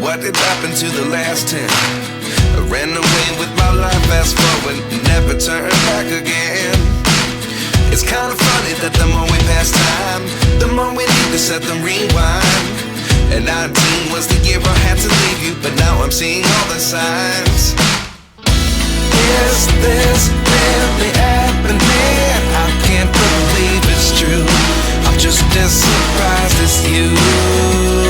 What did happen to the last 10? I ran away with my life, fast forward, never turn back again. It's kinda funny that the more we pass time, the more we need to set the rewind. And 19 was the year I had to leave you, but now I'm seeing all the signs. Is this really happening? I can't believe it's true. I'm just as surprised as you.